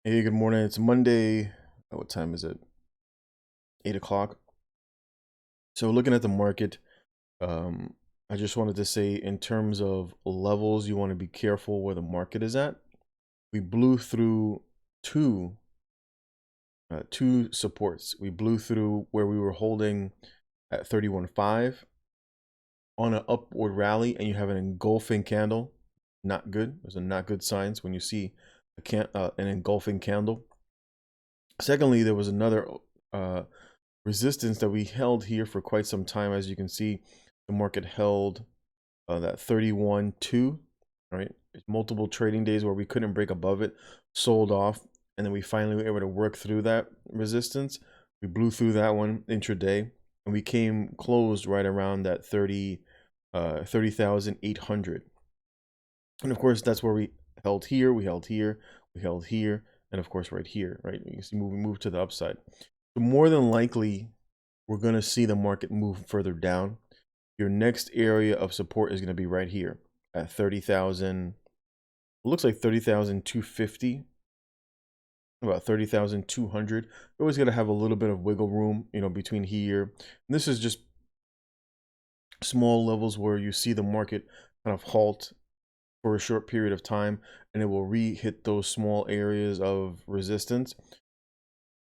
Hey, good morning. It's Monday. What time is it? 8 o'clock. So looking at the market, um, I just wanted to say in terms of levels, you want to be careful where the market is at. We blew through two two supports. We blew through where we were holding at 31.5 on an upward rally, and you have an engulfing candle. Not good. Those are not good signs when you see an engulfing candle. Secondly, there was another uh, resistance that we held here for quite some time. As you can see, the market held that 31.2, right? Multiple trading days where we couldn't break above it, sold off, and then we finally were able to work through that resistance. We blew through that one intraday, and we came closed right around that 30,800. And of course, that's where we held here, we held here, we held here, and of course right here, right? You can see we moved to the upside. So more than likely, we're going to see the market move further down. Your next area of support is going to be right here at 30,000. It looks like 30,250, about 30,200. You're always going to have a little bit of wiggle room, between here. And this is just small levels where you see the market kind of halt for a short period of time, and it will re-hit those small areas of resistance.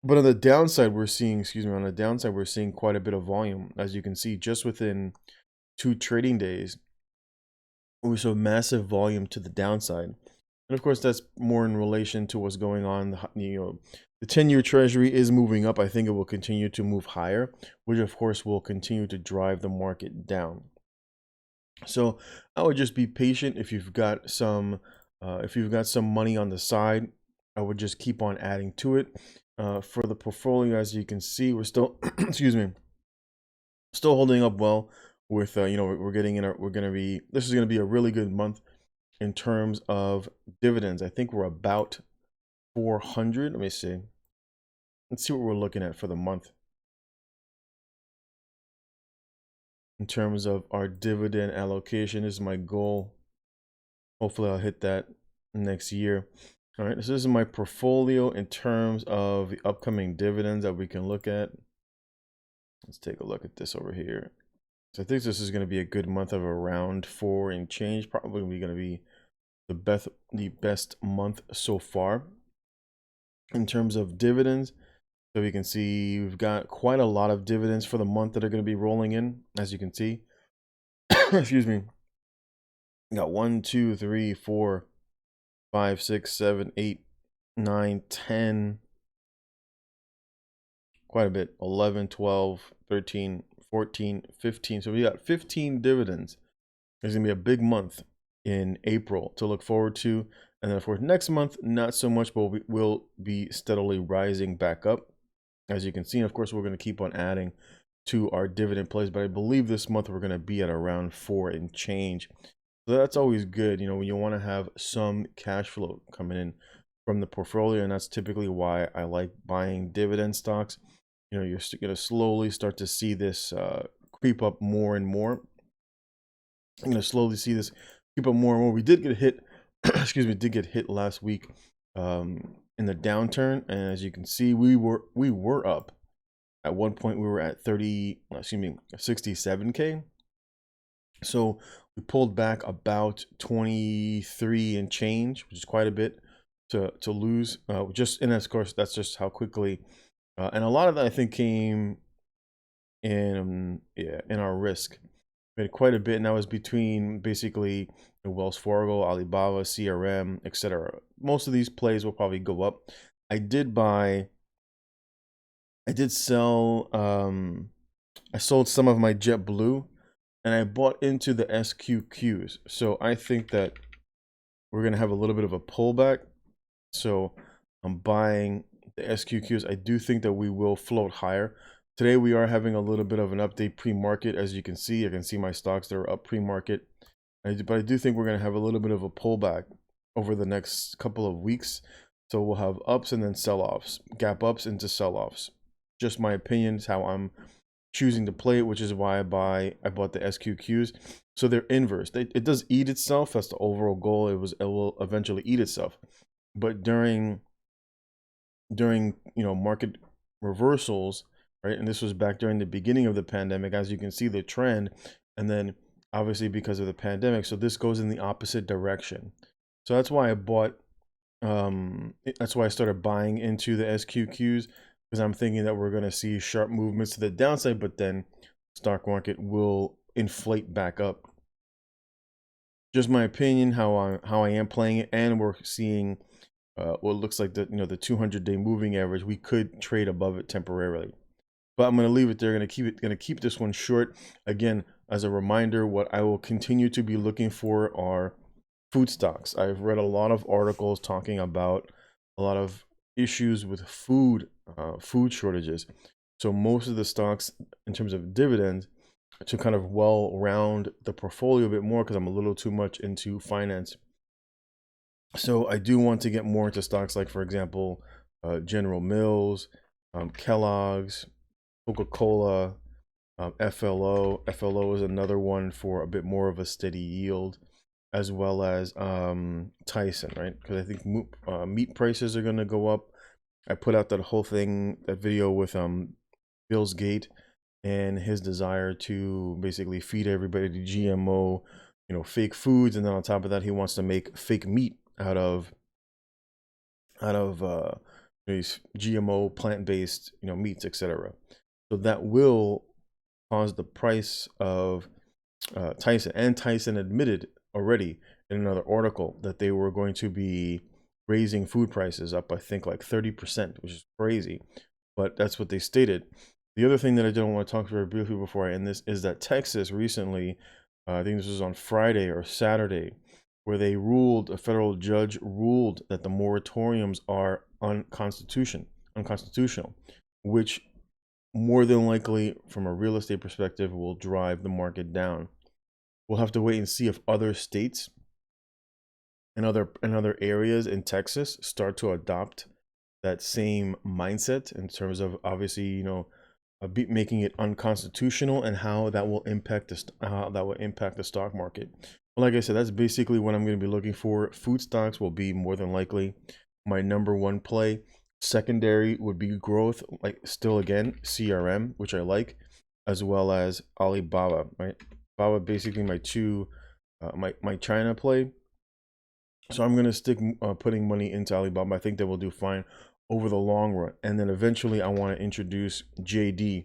But on the downside, we're seeing, on the downside, we're seeing quite a bit of volume. As you can see, just within 2 trading days, we saw massive volume to the downside. And of course, that's more in relation to what's going on. The 10-year treasury is moving up. I think it will continue to move higher, which of course will continue to drive the market down. So I would just be patient. If you've got some money on the side, I would just keep on adding to it. For the portfolio, as you can see, we're still excuse me, still holding up well. With we're getting in. This is gonna be a really good month in terms of dividends. I think we're about 400. Let me see. Let's see what we're looking at for the month in terms of our dividend allocation. This is my goal. Hopefully, I'll hit that next year. All right, so this is my portfolio in terms of the upcoming dividends that we can look at. Let's take a look at this over here. So I think this is going to be a good month of around 4 and change. Probably going to be the best month so far in terms of dividends. So we can see we've got quite a lot of dividends for the month that are going to be rolling in, as you can see. Excuse me. We got 1, 2, 3, 4, 5, 6, 7, 8, 9, 10. Quite a bit. 11, 12, 13, 14, 15. So we got 15 dividends. There's going to be a big month in April to look forward to. And then, for next month, not so much, but we will be steadily rising back up. As you can see, and of course, we're going to keep on adding to our dividend plays. But I believe this month we're going to be at around 4 and change. So that's always good, when you want to have some cash flow coming in from the portfolio. And that's typically why I like buying dividend stocks. You're going to slowly start to see this creep up more and more. I'm going to slowly see this creep up more and more. We did get hit, excuse me, did get hit last week in the downturn, and as you can see, we were up. At one point, we were at 67K. So we pulled back about 23 and change, which is quite a bit to lose. And of course, that's just how quickly. And a lot of that, I think, came in our risk. We had quite a bit, and that was between basically Wells Fargo, Alibaba, CRM, etc. Most of these plays will probably go up. I did sell, I sold some of my JetBlue, and I bought into the SQQs. So I think that we're going to have a little bit of a pullback. So I'm buying the SQQs. I do think that we will float higher. Today we are having a little bit of an update pre-market. As you can see, I can see my stocks that are up pre-market. But I do think we're going to have a little bit of a pullback over the next couple of weeks. So we'll have ups and then sell-offs, gap ups into sell-offs. Just my opinion is how I'm choosing to play it, which is why I bought the SQQs. So they're inverse. It does eat itself. That's the overall goal. It will eventually eat itself. But during during, market reversals, right? And this was back during the beginning of the pandemic, as you can see the trend, and then obviously because of the pandemic, so this goes in the opposite direction. So that's why I bought. That's why I started buying into the SQQs, because I'm thinking that we're going to see sharp movements to the downside, but then stock market will inflate back up. Just my opinion, how I am playing it, and we're seeing what looks like the the 200-day moving average. We could trade above it temporarily, but I'm going to leave it there. Going to keep this one short. Again, as a reminder, what I will continue to be looking for are food stocks. I've read a lot of articles talking about a lot of issues with food shortages. So most of the stocks, in terms of dividends, to kind of well round the portfolio a bit more, because I'm a little too much into finance. So I do want to get more into stocks like, for example, General Mills, Kellogg's, Coca-Cola, FLO. FLO is another one for a bit more of a steady yield, as well as Tyson, right? Because I think meat prices are going to go up. I put out that whole thing, that video with Bill's Gate and his desire to basically feed everybody to GMO, fake foods, and then on top of that, he wants to make fake meat out of these GMO plant-based meats, etc. So that will cause the price of Tyson, and Tyson admitted already in another article that they were going to be raising food prices up, I think like 30%, which is crazy, but that's what they stated. The other thing that I don't want to talk very briefly before I end this is that Texas recently, I think this was on Friday or Saturday, where a federal judge ruled that the moratoriums are unconstitutional, which more than likely, from a real estate perspective, will drive the market down. We'll have to wait and see if other states and other areas in Texas start to adopt that same mindset, in terms of obviously making it unconstitutional, and how that will impact the stock market. But like I said, that's basically what I'm going to be looking for. Food stocks will be more than likely my number one play. Secondary would be growth, like still again CRM, which I like, as well as Alibaba, right? Baba basically my two my China play. So I'm gonna stick putting money into Alibaba. I think they will do fine over the long run, and then eventually I want to introduce JD.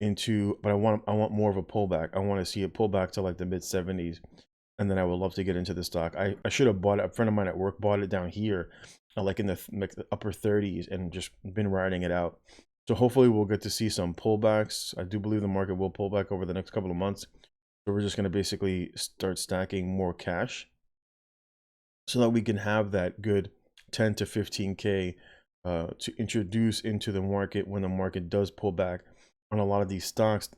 Into, but I want more of a pullback. I want to see it pull back to like the mid 70s, and then I would love to get into the stock. I should have bought it. A friend of mine at work bought it down here, like in the upper 30s, and just been riding it out. So hopefully we'll get to see some pullbacks. I do believe the market will pull back over the next couple of months. So we're just going to basically start stacking more cash, so that we can have that good 10 to 15K to introduce into the market when the market does pull back on a lot of these stocks,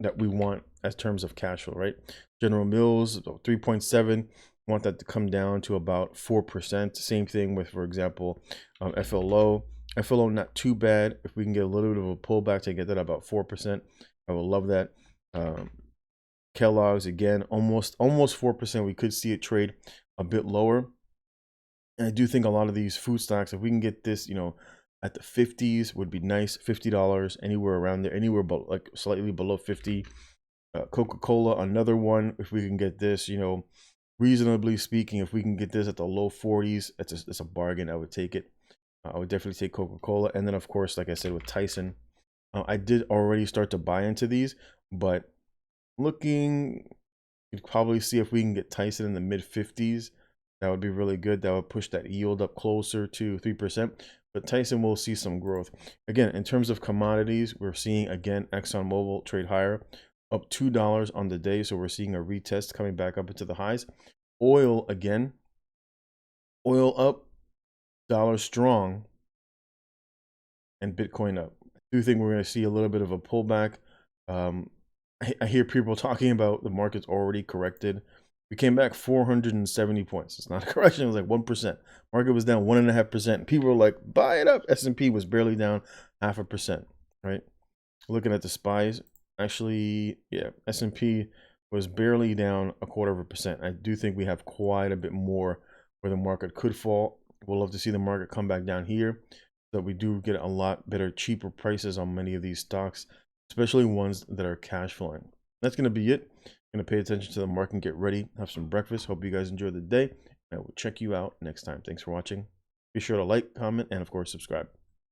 that we want as terms of cash flow, right? General Mills, 3.7, want that to come down to about 4%. Same thing with, for example, FLO. FLO, not too bad. If we can get a little bit of a pullback to get that about 4%, I will love that. Kellogg's, again, almost 4%. We could see it trade a bit lower. And I do think a lot of these food stocks, if we can get this, at the 50s, would be nice. $50, anywhere around there, anywhere but like slightly below 50. Coca-Cola, another one. If we can get this, reasonably speaking, if we can get this at the low 40s, it's a bargain. I would take it. I would definitely take Coca-Cola. And then, of course, like I said, with Tyson, I did already start to buy into these, but looking, you'd probably see if we can get Tyson in the mid 50s. That would be really good. That would push that yield up closer to 3%. But Tyson will see some growth. Again, in terms of commodities, we're seeing, again, ExxonMobil trade higher, up $2 on the day. So we're seeing a retest coming back up into the highs. Oil, again, oil up, dollar strong, and Bitcoin up. I do think we're going to see a little bit of a pullback. I hear people talking about the market's already corrected. We came back 470 points. It's not a correction. It was like 1%. Market was down 1.5%. People were like, buy it up. S&P was barely down 0.5%, right? Looking at the SPYs, actually, yeah, S&P was barely down 0.25%. I do think we have quite a bit more where the market could fall. We'll love to see the market come back down here so that we do get a lot better, cheaper prices on many of these stocks, especially ones that are cash flowing. That's going to be it. I'm going to pay attention to the market and get ready, have some breakfast. Hope you guys enjoy the day. I will check you out next time. Thanks for watching. Be sure to like, comment, and of course, subscribe.